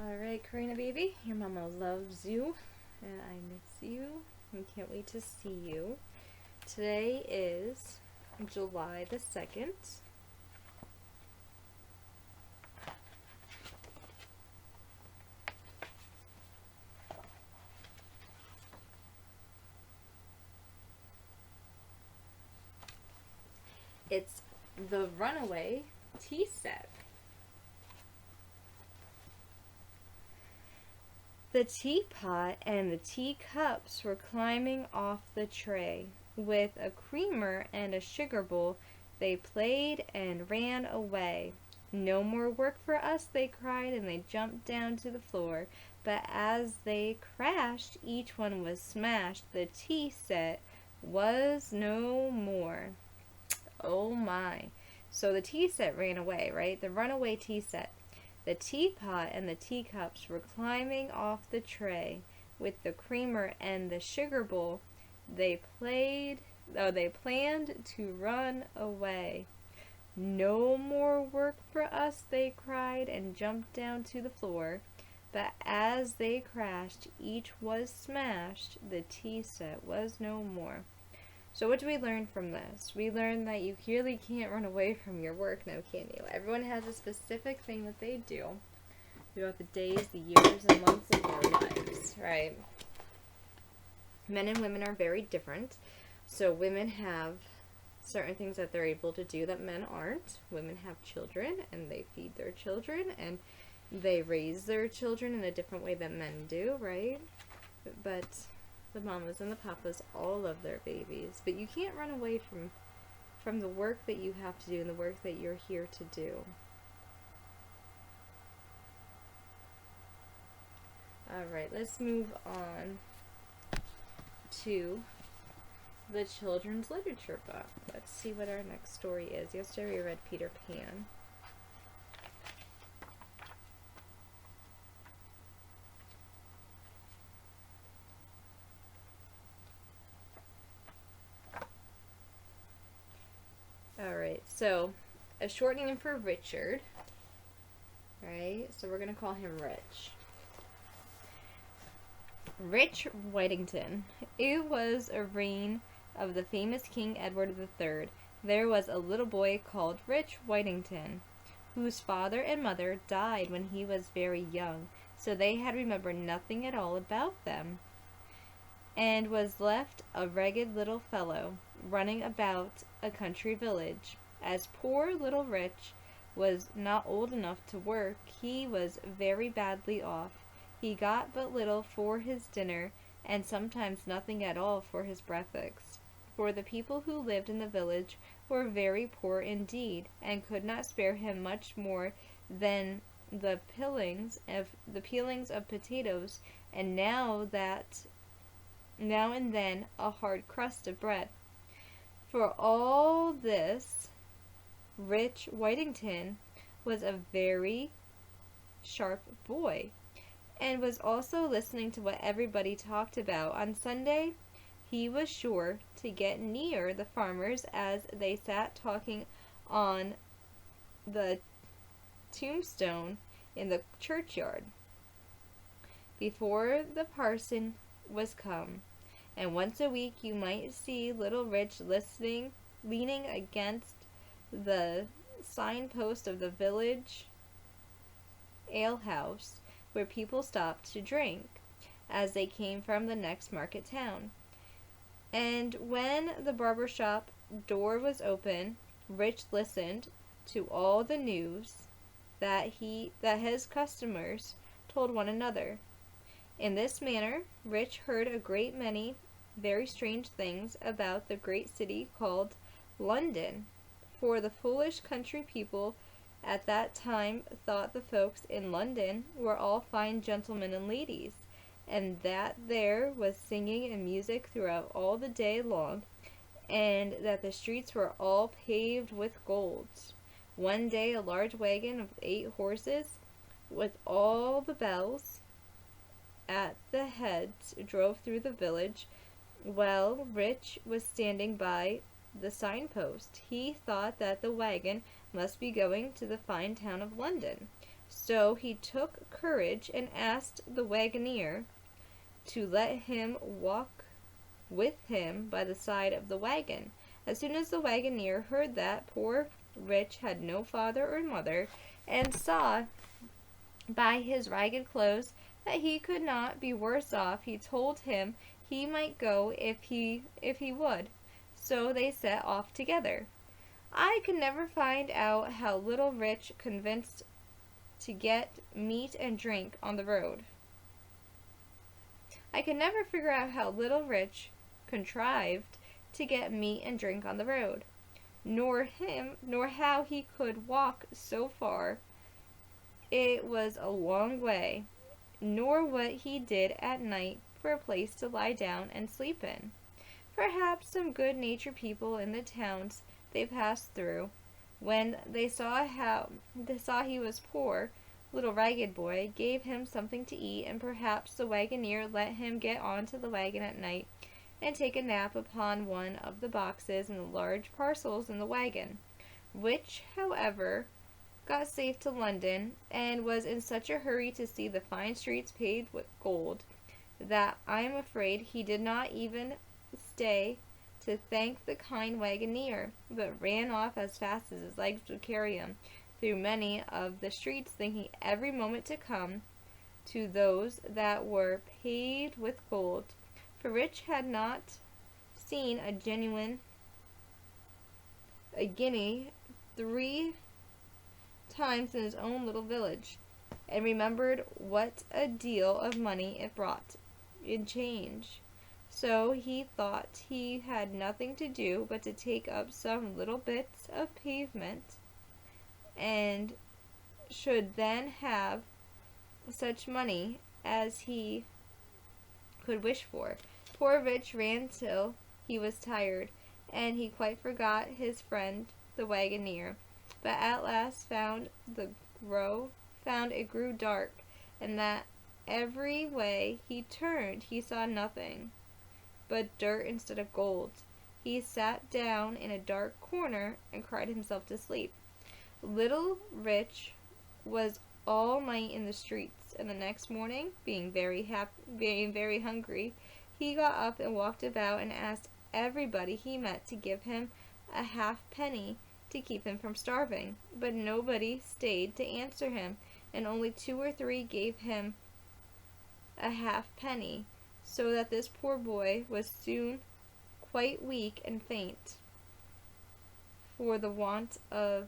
Alright, Karina baby, your mama loves you, and I miss you, and can't wait to see you. Today is July the 2nd. It's the Runaway tea set. The teapot and the teacups were climbing off the tray. With a creamer and a sugar bowl, they played and ran away. No more work for us, they cried, and they jumped down to the floor. But as they crashed, each one was smashed. The tea set was no more. Oh my. So the tea set ran away, right? The runaway tea set. The teapot and the teacups were climbing off the tray. With the creamer and the sugar bowl, they planned to run away. No more work for us, they cried, and jumped down to the floor. But as they crashed, each was smashed. The tea set was no more. So what do we learn from this? We learn that you really can't run away from your work now, can you? Everyone has a specific thing that they do throughout the days, the years, and months of their lives, right? Men and women are very different. So women have certain things that they're able to do that men aren't. Women have children, and they feed their children, and they raise their children in a different way than men do, right? But the mamas and the papas all love their babies, but you can't run away from the work that you have to do and the work that you're here to do. Alright, let's move on to the children's literature book. Let's see what our next story is. Yesterday we read Peter Pan. Alright, so a short name for Richard, right? So we're going to call him Rich. Rich Whittington. It was a reign of the famous King Edward III. There was a little boy called Rich Whittington, whose father and mother died when he was very young, so they had remembered nothing at all about them, and was left a ragged little fellow, running about a country village. As poor little Rich was not old enough to work, he was very badly off. He got but little for his dinner, and sometimes nothing at all for his breakfast. For the people who lived in the village were very poor indeed, and could not spare him much more than the peelings of potatoes, and now and then a hard crust of bread. For all this, Rich Whittington was a very sharp boy, and was also listening to what everybody talked about. On Sunday, he was sure to get near the farmers as they sat talking on the tombstone in the churchyard before the parson was come. And once a week you might see little Rich leaning against the signpost of the village alehouse, where people stopped to drink as they came from the next market town. And when the barber shop door was open, Rich listened to all the news that his customers told one another. In this manner, Rich heard a great many very strange things about the great city called London, for the foolish country people at that time thought the folks in London were all fine gentlemen and ladies, and that there was singing and music throughout all the day long, and that the streets were all paved with gold. One day a large wagon of 8 horses, with all the bells at the heads, drove through the village. While Rich was standing by the signpost, he thought that the wagon must be going to the fine town of London. So he took courage and asked the wagoner to let him walk with him by the side of the wagon. As soon as the wagoner heard that poor Rich had no father or mother, and saw by his ragged clothes that he could not be worse off, he told him he might go if he would. So they set off together. I could never find out how little Rich convinced to get meat and drink on the road. I could never figure out how little Rich contrived to get meat and drink on the road, nor how he could walk so far. It was a long way, nor what he did at night for a place to lie down and sleep in. Perhaps some good-natured people in the towns they passed through, when they saw he was poor, little ragged boy, gave him something to eat, and perhaps the wagoner let him get onto the wagon at night and take a nap upon one of the boxes and the large parcels in the wagon, which, however, got safe to London, and was in such a hurry to see the fine streets paved with gold, that I am afraid he did not even stay to thank the kind wagoner, but ran off as fast as his legs would carry him through many of the streets, thinking every moment to come to those that were paved with gold. For Rich had not seen a guinea 3 times in his own little village, and remembered what a deal of money it brought in change. So he thought he had nothing to do but to take up some little bits of pavement, and should then have such money as he could wish for. Poor Rich ran till he was tired, and he quite forgot his friend the wagoner, but at last found it grew dark, and that every way he turned he saw nothing but dirt instead of gold. He sat down in a dark corner and cried himself to sleep. Little Rich was all night in the streets, and the next morning, being very hungry, he got up and walked about and asked everybody he met to give him a halfpenny to keep him from starving. But nobody stayed to answer him, and only 2 or 3 gave him a halfpenny, so that this poor boy was soon quite weak and faint for the want of.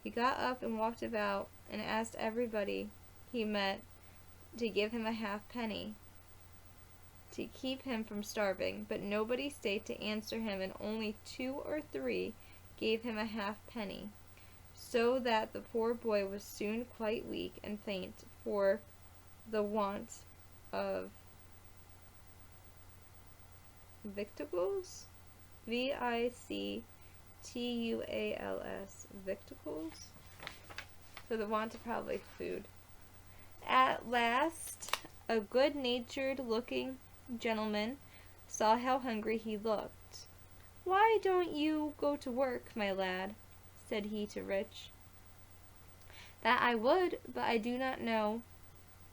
He got up and walked about and asked everybody he met to give him a halfpenny to keep him from starving, but nobody stayed to answer him, and only 2 or 3 gave him a halfpenny, so that the poor boy was soon quite weak and faint for the want of victuals, Victuals, victuals, for the want of probably food. At last, a good-natured looking gentleman saw how hungry he looked. "Why don't you go to work, my lad?" said he to Rich. "That I would, but I do not know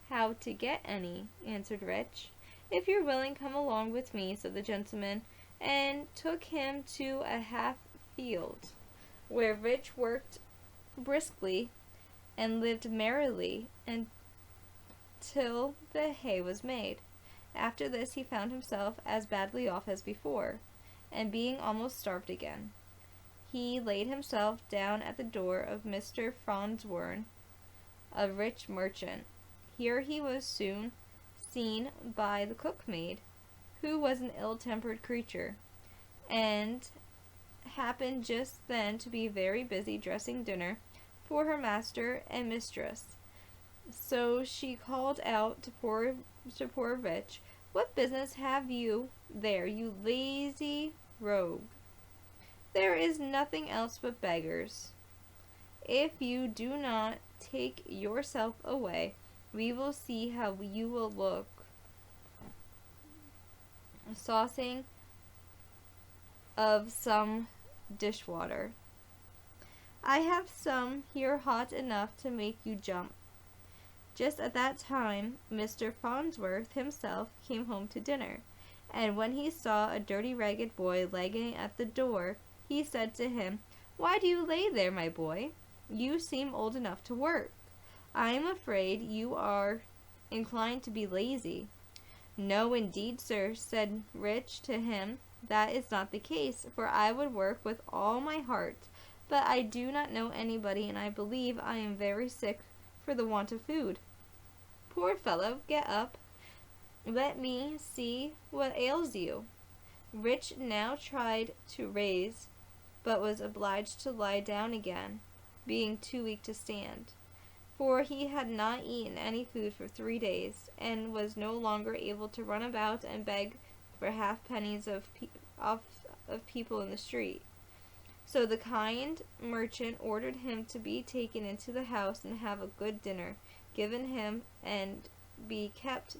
how to get any," answered Rich. "If you're willing, come along with me," said the gentleman, and took him to a half field, where Rich worked briskly and lived merrily until the hay was made. After this he found himself as badly off as before, and being almost starved again, he laid himself down at the door of Mr. Farnsworth, a rich merchant. Here he was soon seen by the cookmaid, who was an ill-tempered creature, and happened just then to be very busy dressing dinner for her master and mistress. So she called out to poor Rich, "What business have you there, you lazy rogue? There is nothing else but beggars. If you do not take yourself away, we will see how you will look saucing of some dishwater." I have some here hot enough to make you jump." Just at that time Mr. Farnsworth himself came home to dinner, and when he saw a dirty ragged boy lagging at the door, he said to him, "Why do you lay there, my boy? You seem old enough to work. I am afraid you are inclined to be lazy." "No, indeed, sir," said Rich to him, "that is not the case, for I would work with all my heart, but I do not know anybody, and I believe I am very sick for the want of food." "Poor fellow, get up. Let me see what ails you." Rich now tried to raise, but was obliged to lie down again, being too weak to stand, for he had not eaten any food for 3 days, and was no longer able to run about and beg for halfpennies of people in the street. So the kind merchant ordered him to be taken into the house and have a good dinner given him, and be kept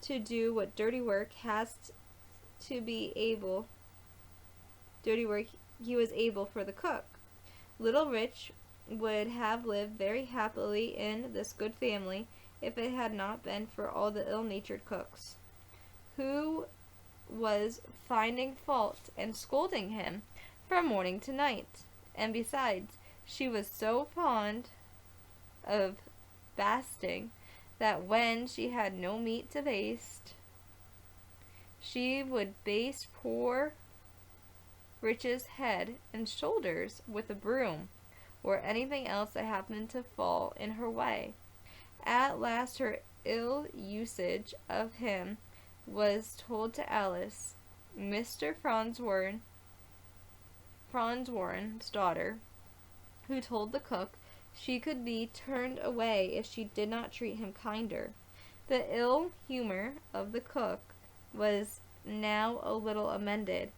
to do what dirty work he was able for the cook. Little Rich would have lived very happily in this good family if it had not been for all the ill-natured cooks, who was finding fault and scolding him from morning to night. And besides, she was so fond of basting that when she had no meat to baste, she would baste poor Rich's head and shoulders with a broom, or anything else that happened to fall in her way. At last her ill usage of him was told to Alice, Mr. Farnsworth's daughter, who told the cook she could be turned away if she did not treat him kinder. The ill humor of the cook was now a little amended,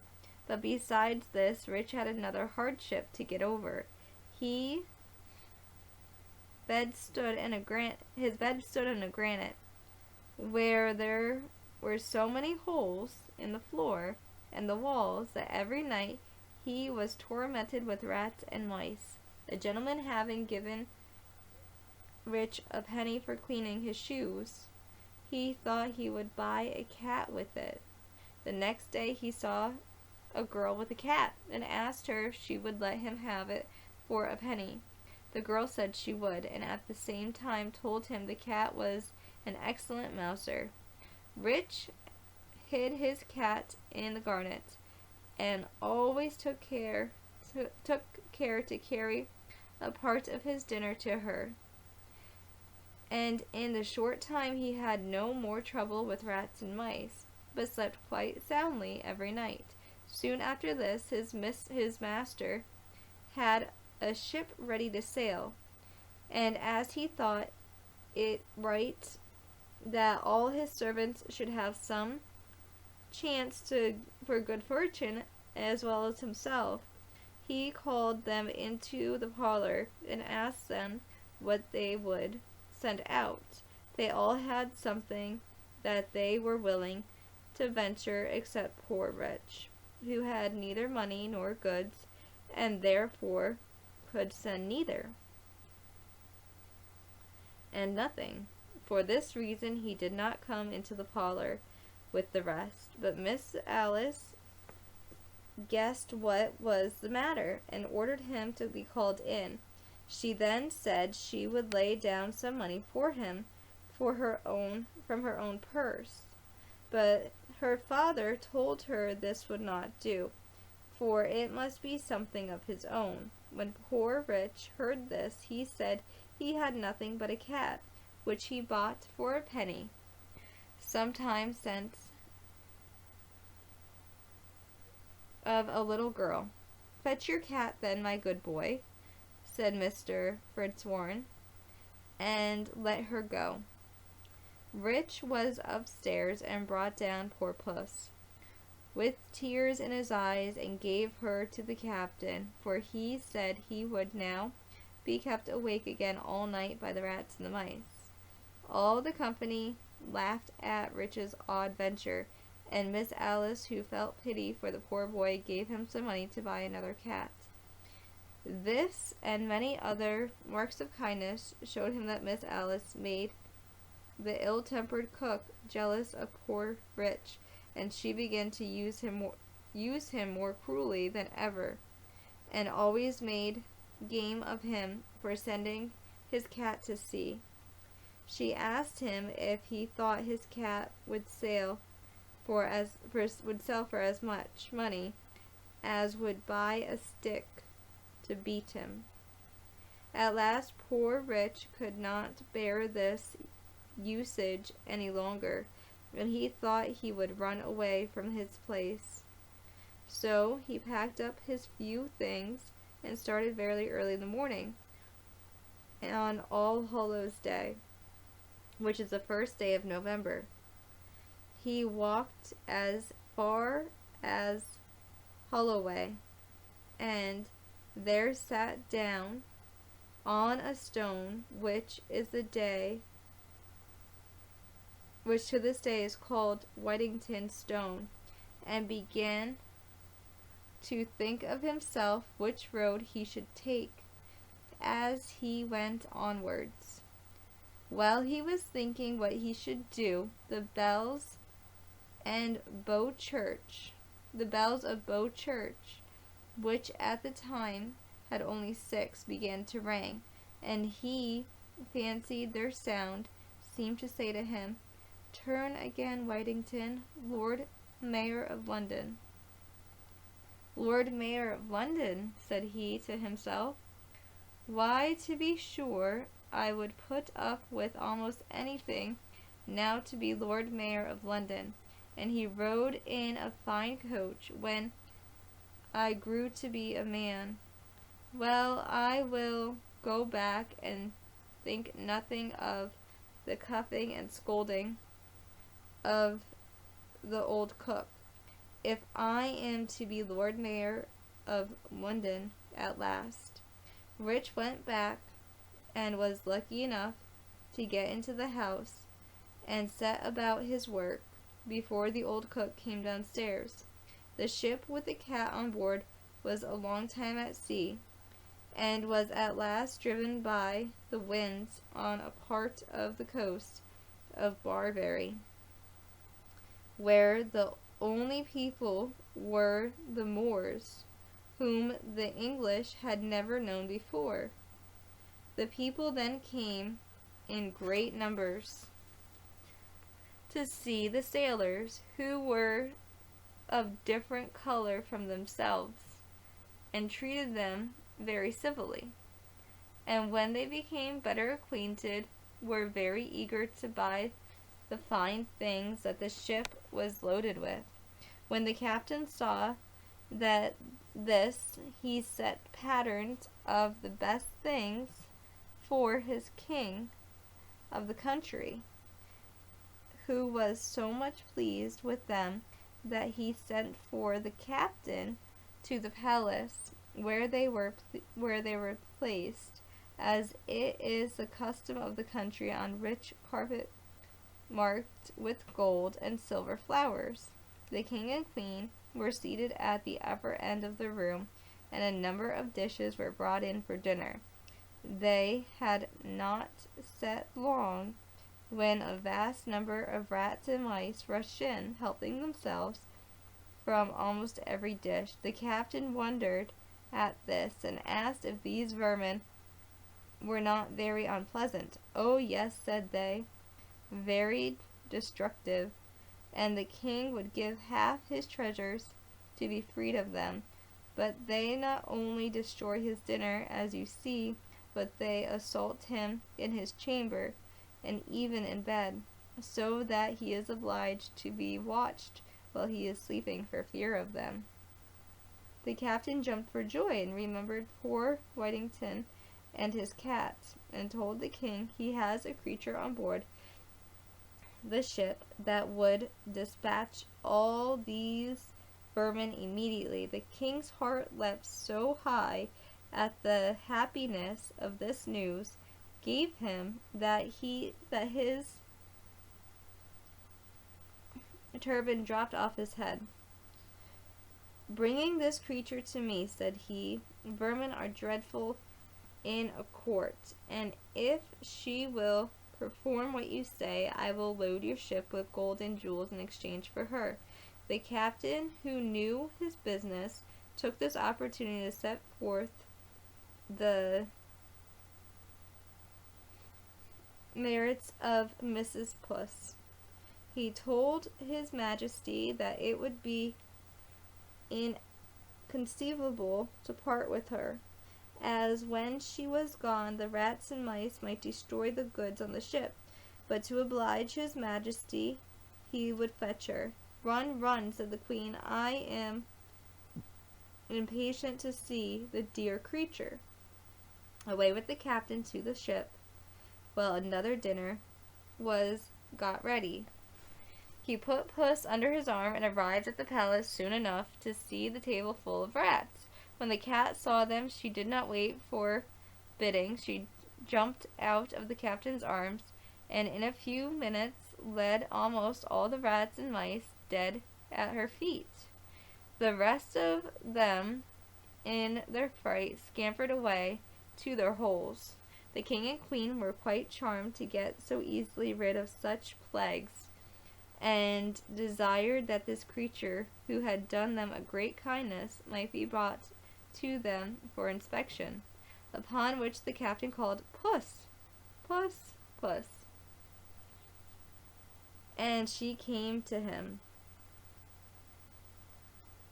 but besides this, Rich had another hardship to get over. His bed stood in a granite, where there were so many holes in the floor and the walls that every night he was tormented with rats and mice. The gentleman having given Rich a penny for cleaning his shoes, he thought he would buy a cat with it. The next day he saw a girl with a cat, and asked her if she would let him have it for a penny. The girl said she would, and at the same time told him the cat was an excellent mouser. Rich hid his cat in the garret, and always took care to carry a part of his dinner to her. And in a short time he had no more trouble with rats and mice, but slept quite soundly every night. Soon after this, his master had a ship ready to sail, and as he thought it right that all his servants should have some chance for good fortune as well as himself, he called them into the parlor and asked them what they would send out. They all had something that they were willing to venture except poor Rich, who had neither money nor goods, and therefore could send neither, and nothing. For this reason he did not come into the parlor with the rest, but Miss Alice guessed what was the matter, and ordered him to be called in. She then said she would lay down some money for him from her own purse, but her father told her this would not do, for it must be something of his own. When poor Rich heard this, he said he had nothing but a cat, which he bought for a penny some time since of a little girl. "Fetch your cat then, my good boy," said Mr. Fitzwarren, "and let her go." Rich was upstairs and brought down poor puss, with tears in his eyes, and gave her to the captain, for he said he would now be kept awake again all night by the rats and the mice. All the company laughed at Rich's odd venture, and Miss Alice, who felt pity for the poor boy, gave him some money to buy another cat. This and many other marks of kindness showed him that Miss Alice made the ill-tempered cook jealous of poor Rich, and she began to use him more cruelly than ever, and always made game of him for sending his cat to sea. She asked him if he thought his cat would sell for as much money as would buy a stick to beat him. At last poor Rich could not bear this usage any longer, and he thought he would run away from his place. So he packed up his few things and started very early in the morning on All Hallows Day, which is the first day of November. He walked as far as Holloway, and there sat down on a stone which to this day is called Whittington Stone, and began to think of himself which road he should take as he went onwards. While he was thinking what he should do, the bells of Bow Church, which at the time had only 6, began to ring, and he fancied their sound seemed to say to him, "Turn again, Whittington, Lord Mayor of London." "Lord Mayor of London," said he to himself. "Why, to be sure, I would put up with almost anything now to be Lord Mayor of London." And he rode in a fine coach. "When I grew to be a man, well, I will go back and think nothing of the cuffing and scolding of the old cook, if I am to be Lord Mayor of London at last." Rich went back and was lucky enough to get into the house and set about his work before the old cook came downstairs. The ship with the cat on board was a long time at sea, and was at last driven by the winds on a part of the coast of Barbary, where the only people were the Moors, whom the English had never known before. The people then came in great numbers to see the sailors, who were of different color from themselves, and treated them very civilly, and when they became better acquainted, were very eager to buy the fine things that the ship was loaded with. When the captain saw that he set patterns of the best things for his king of the country, who was so much pleased with them that he sent for the captain to the palace where they were placed, as it is the custom of the country, on rich carpet marked with gold and silver flowers. The king and queen were seated at the upper end of the room, and a number of dishes were brought in for dinner. They had not sat long when a vast number of rats and mice rushed in, helping themselves from almost every dish. The captain wondered at this, and asked if these vermin were not very unpleasant. "Oh, yes," said they, "very destructive, and the king would give half his treasures to be freed of them. But they not only destroy his dinner, as you see, but they assault him in his chamber, and even in bed, so that he is obliged to be watched while he is sleeping for fear of them." The captain jumped for joy, and remembered poor Whittington and his cat, and told the king he has a creature on board the ship that would dispatch all these vermin immediately. The king's heart leapt so high at the happiness of this news gave him that his turban dropped off his head. "Bringing this creature to me," said he. "Vermin are dreadful in a court, and if she will perform what you say, I will load your ship with gold and jewels in exchange for her." The captain, who knew his business, took this opportunity to set forth the merits of Mrs. Puss. He told his Majesty that it would be inconceivable to part with her, as when she was gone the rats and mice might destroy the goods on the ship, but to oblige his Majesty he would fetch her. "Run, run," said the Queen. "I am impatient to see the dear creature." Away with the captain to the ship. Well, another dinner was got ready. He put Puss under his arm and arrived at the palace soon enough to see the table full of rats. When the cat saw them, she did not wait for bidding. She jumped out of the captain's arms, and in a few minutes led almost all the rats and mice dead at her feet. The rest of them, in their fright, scampered away to their holes. The king and queen were quite charmed to get so easily rid of such plagues, and desired that this creature, who had done them a great kindness, might be brought to them for inspection. Upon which the captain called, "Puss, Puss, Puss," and she came to him.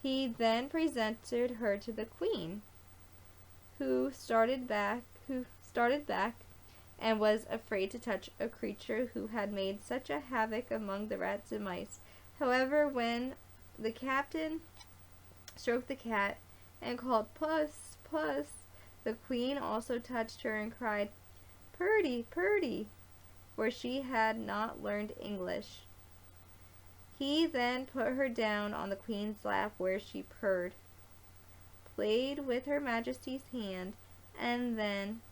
He then presented her to the queen, who started back and was afraid to touch a creature who had made such a havoc among the rats and mice. However, when the captain stroked the cat and called, "Puss, Puss," the queen also touched her and cried, "Purdy, Purdy," for she had not learned English. He then put her down on the queen's lap, where she purred, played with her Majesty's hand, and then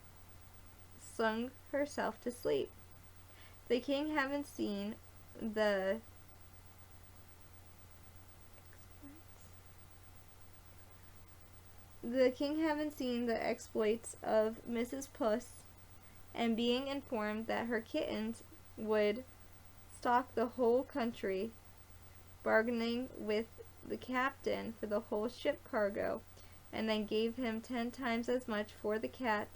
sung herself to sleep. The king, having seen the exploits of Mrs. Puss, and being informed that her kittens would stock the whole country, bargaining with the captain for the whole ship cargo, and then gave him 10 times as much for the cat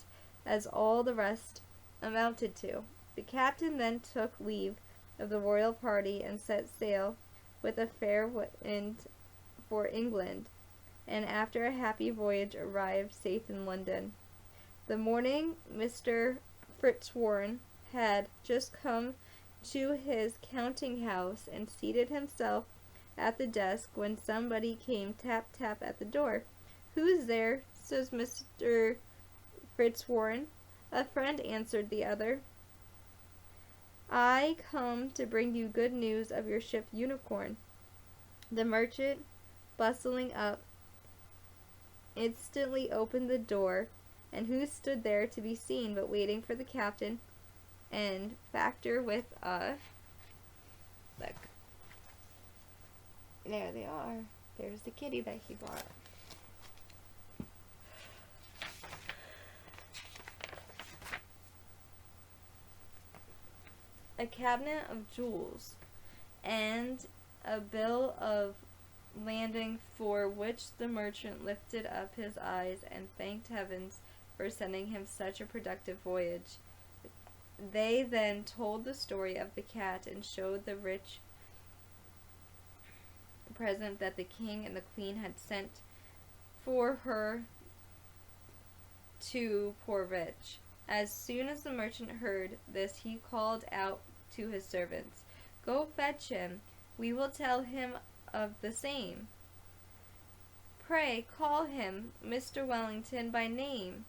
as all the rest amounted to. The captain then took leave of the royal party and set sail with a fair wind for England, and after a happy voyage arrived safe in London. The morning Mr. Fitzwarren had just come to his counting house and seated himself at the desk, when somebody came tap tap at the door. "Who's there?" says Mr. Fitzwarren. "A friend," answered the other. "I come to bring you good news of your ship Unicorn." The merchant, bustling up, instantly opened the door, and who stood there to be seen but waiting for the captain and factor with a look. There they are. There's the kitty that he bought. A cabinet of jewels, and a bill of landing, for which the merchant lifted up his eyes and thanked heavens for sending him such a productive voyage. They then told the story of the cat and showed the rich present that the king and the queen had sent for her to poor Rich. As soon as the merchant heard this, he called out to his servants, "Go fetch him. We will tell him of the same. Pray call him Mr. Whittington by name."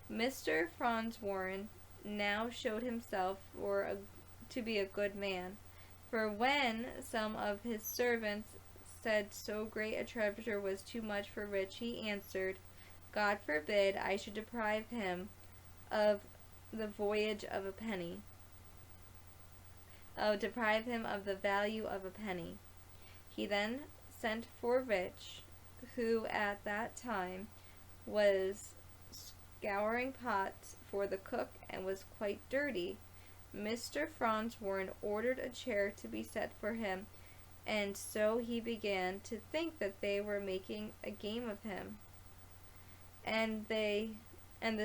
Mr. Fitzwarren now showed himself to be a good man, for when some of his servants said so great a treasure was too much for Rich, he answered, "God forbid I should deprive him of the voyage of a penny. Deprive him of the value of a penny." He then sent for Rich, who at that time was scouring pots for the cook and was quite dirty. Mr. Farnsworth ordered a chair to be set for him, and so he began to think that they were making a game of him, and the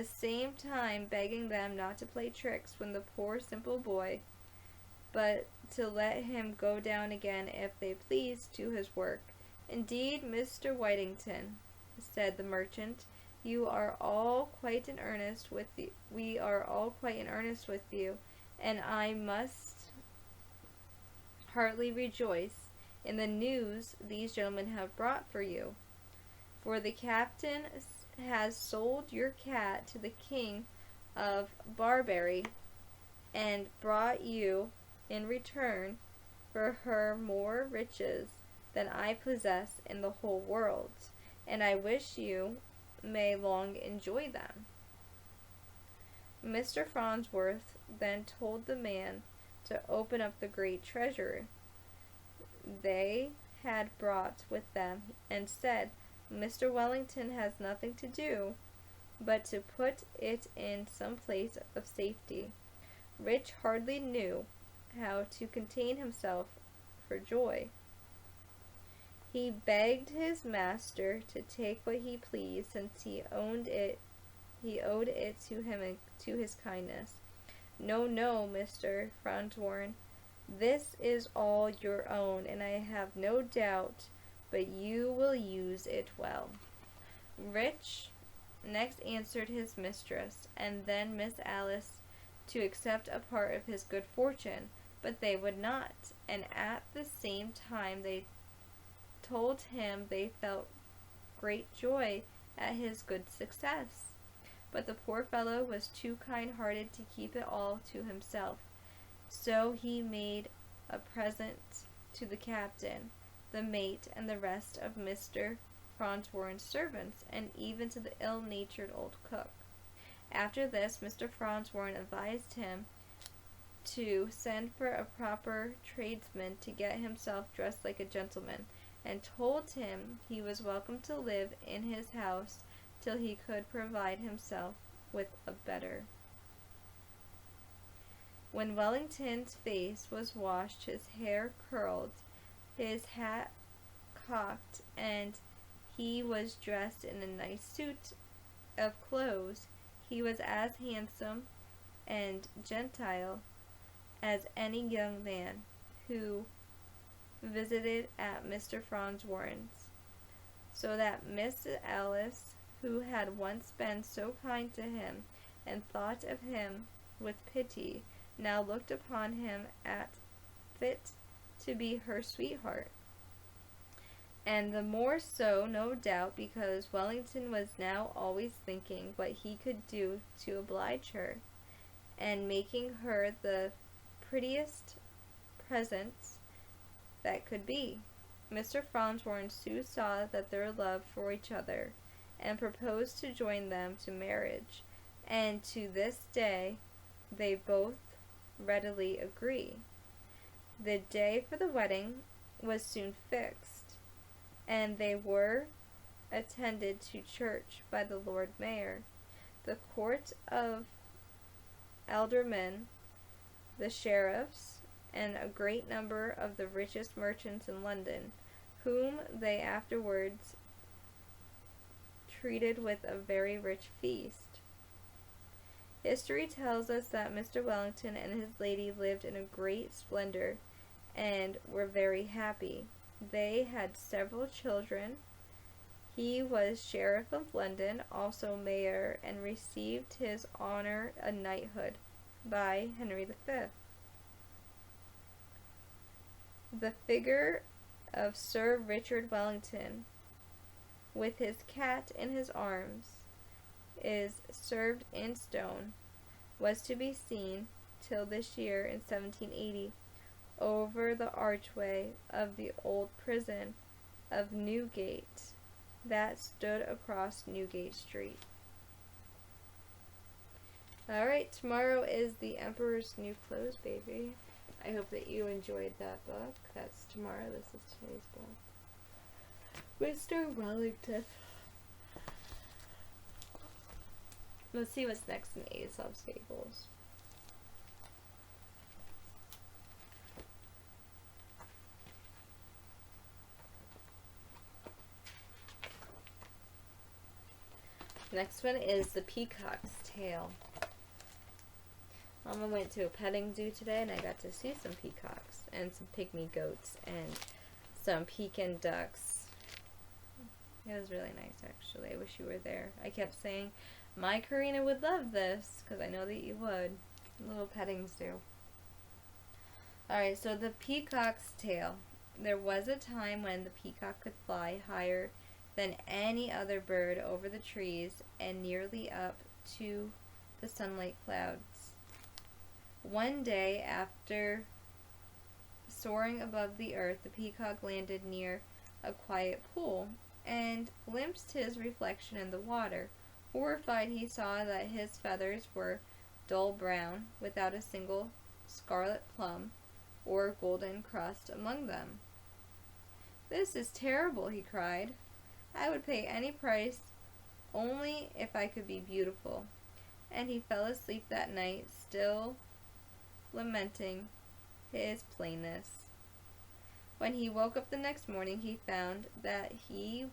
same time begging them not to play tricks when the poor simple boy, but to let him go down again, if they pleased, to his work. Indeed, Mr. Whittington, said the merchant, we are all quite in earnest with you, and I must heartily rejoice in the news these gentlemen have brought for you. For the captain has sold your cat to the King of Barbary, and brought you in return for her more riches than I possess in the whole world, and I wish you may long enjoy them. Mr. Farnsworth then told the man to open up the great treasure they had brought with them, and said, Mr. Wellington has nothing to do but to put it in some place of safety. Rich hardly knew how to contain himself for joy. He begged his master to take what he pleased, since he owed it to him and to his kindness. No, no, Mr. Farnsworth, this is all your own, and I have no doubt but you will use it well. Rich next answered his mistress, and then Miss Alice, to accept a part of his good fortune, but they would not, and at the same time they told him they felt great joy at his good success. But the poor fellow was too kind-hearted to keep it all to himself, so he made a present to the captain, the mate, and the rest of Mr. Farnsworth's servants, and even to the ill-natured old cook. After this, Mr. Farnsworth advised him to send for a proper tradesman to get himself dressed like a gentleman, and told him he was welcome to live in his house till he could provide himself with a better. When Wellington's face was washed, his hair curled, his hat cocked, and he was dressed in a nice suit of clothes, he was as handsome and genteel as any young man who visited at Mr. Farnsworth's, so that Miss Alice, who had once been so kind to him and thought of him with pity, now looked upon him as fit to be her sweetheart. And the more so, no doubt, because Wellington was now always thinking what he could do to oblige her, and making her the prettiest presents that could be. Mr. Farnsworth soon saw that their love for each other, and proposed to join them to marriage, and to this day they both readily agree. The day for the wedding was soon fixed, and they were attended to church by the Lord Mayor, the court of aldermen, the sheriffs, and a great number of the richest merchants in London, whom they afterwards treated with a very rich feast. History tells us that Mr. Wellington and his lady lived in a great splendor, and were very happy. They had several children. He was Sheriff of London, also Mayor, and received his honor a knighthood by Henry V. The figure of Sir Richard Wellington, with his cat in his arms, is served in stone, was to be seen till this year in 1780 over the archway of the old prison of Newgate that stood across Newgate Street. Alright, tomorrow is The Emperor's New Clothes, baby. I hope that you enjoyed that book. That's tomorrow. This is today's book. Mr. Wellington. Let's see what's next in Aesop's Fables. Next one is the Peacock's Tale. Mama went to a petting zoo today and I got to see some peacocks and some pygmy goats and some Pekin ducks. It was really nice, actually. I wish you were there. I kept saying, my Karina would love this, because I know that you would. A little petting zoo. Alright, so the Peacock's Tale. There was a time when the peacock could fly higher than any other bird over the trees and nearly up to the sunlight clouds. One day, after soaring above the earth, the peacock landed near a quiet pool and glimpsed his reflection in the water. Horrified, he saw that his feathers were dull brown, without a single scarlet plum or golden crust among them. "This is terrible," he cried. "I would pay any price only if I could be beautiful." And he fell asleep that night, still lamenting his plainness. When he woke up the next morning, he found that his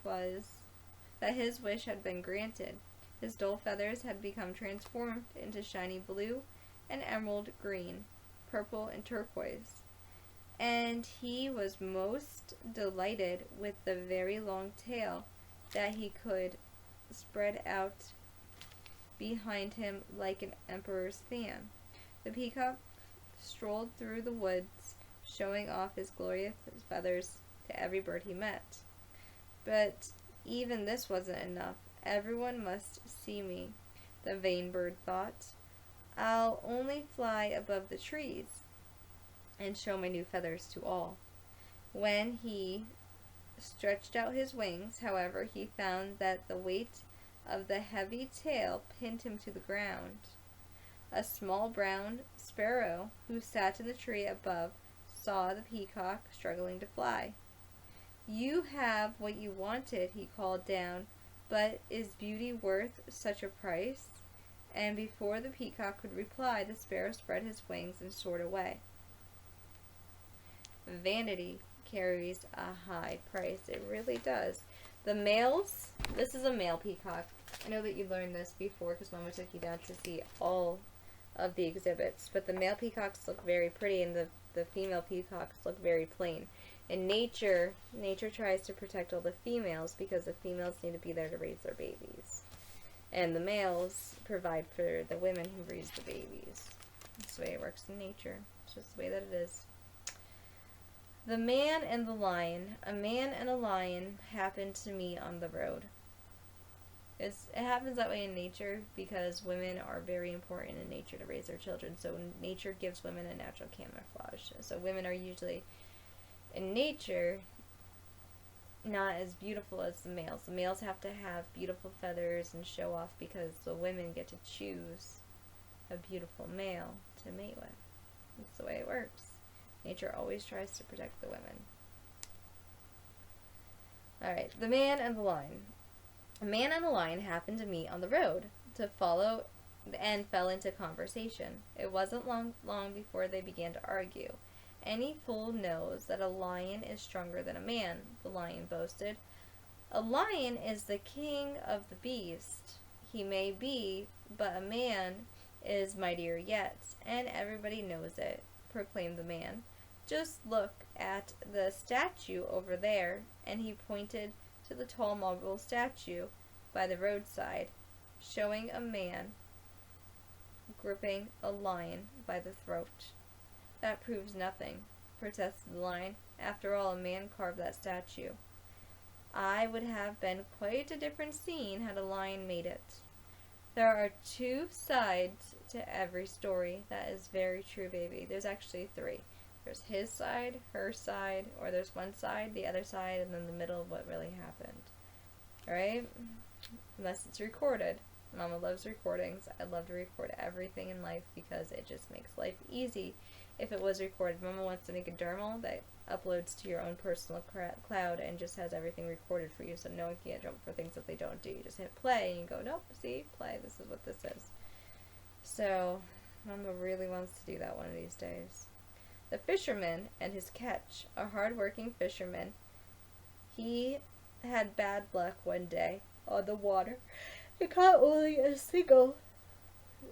wish had been granted. His dull feathers had become transformed into shiny blue and emerald green, purple and turquoise, and he was most delighted with the very long tail that he could spread out behind him like an emperor's fan. The peacock strolled through the woods, showing off his glorious feathers to every bird he met. But even this wasn't enough. "Everyone must see me," the vain bird thought. "I'll only fly above the trees and show my new feathers to all." When he stretched out his wings, however, he found that the weight of the heavy tail pinned him to the ground. A small brown sparrow, who sat in the tree above, saw the peacock struggling to fly. "You have what you wanted," he called down, "but is beauty worth such a price?" And before the peacock could reply, the sparrow spread his wings and soared away. Vanity carries a high price. It really does. The males, this is a male peacock. I know that you learned this before because Mama took you down to see all of the exhibits, but the male peacocks look very pretty and the female peacocks look very plain. In nature tries to protect all the females because the females need to be there to raise their babies. And the males provide for the women who raise the babies. That's the way it works in nature. It's just the way that it is. The Man and the Lion. A man and a lion happened to meet on the road. It happens that way in nature because women are very important in nature to raise their children. So nature gives women a natural camouflage. So women are usually, in nature, not as beautiful as the males. The males have to have beautiful feathers and show off because the women get to choose a beautiful male to mate with. That's the way it works. Nature always tries to protect the women. Alright, the Man and the Lion. A man and a lion happened to meet on the road to follow and fell into conversation. It wasn't long before they began to argue. "Any fool knows that a lion is stronger than a man," the lion boasted. "A lion is the king of the beast. He may be, but a man is mightier yet, and everybody knows it," proclaimed the man. "Just look at the statue over there," and he pointed to the tall marble statue by the roadside, showing a man gripping a lion by the throat. "That proves nothing," protested the lion. "After all, a man carved that statue. I would have been quite a different scene had a lion made it." There are two sides to every story. That is very true, baby. There's actually three. There's his side, her side, or there's one side, the other side, and then the middle of what really happened. Alright? Unless it's recorded. Mama loves recordings. I love to record everything in life because it just makes life easy if it was recorded. Mama wants to make a dermal that uploads to your own personal cloud and just has everything recorded for you, so no one can jump for things that they don't do. You just hit play and you go, nope, see, play, this is what this is. So Mama really wants to do that one of these days. The Fisherman and His Catch. A hard-working fisherman. He had bad luck one day on the water. He caught only a single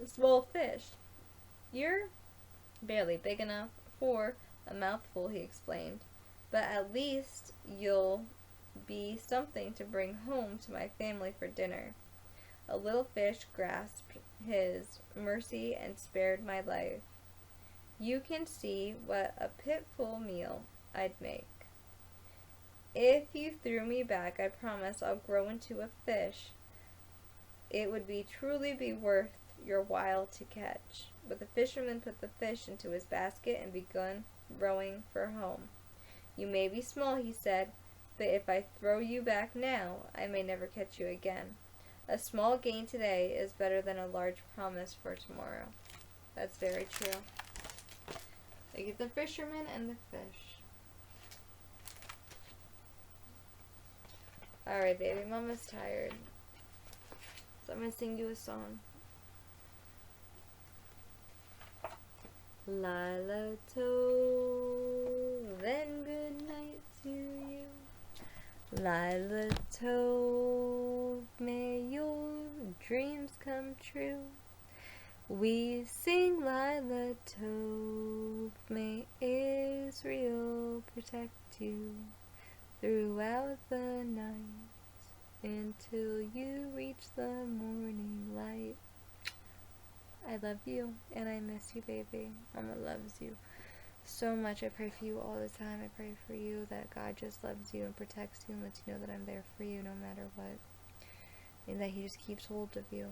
small fish. You're barely big enough for a mouthful, he explained, but at least you'll be something to bring home to my family for dinner. A little fish grasped his mercy and spared my life. You can see what a pitiful meal I'd make. If you threw me back, I promise I'll grow into a fish. It would truly be worth your while to catch. But the fisherman put the fish into his basket and began rowing for home. You may be small, he said, but if I throw you back now, I may never catch you again. A small gain today is better than a large promise for tomorrow. That's very true. Look at the fisherman and the fish. Alright, baby, Mama's tired. So I'm going to sing you a song. Lila told, then good night to you. Lila told, may your dreams come true. We sing Lila told, may Israel protect you throughout the night until you reach the morning light. I love you, and I miss you, baby. Mama loves you so much. I pray for you all the time. I pray for you that God just loves you and protects you and lets you know that I'm there for you no matter what. And that He just keeps hold of you.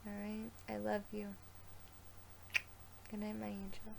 Alright? I love you. Good night, my angel.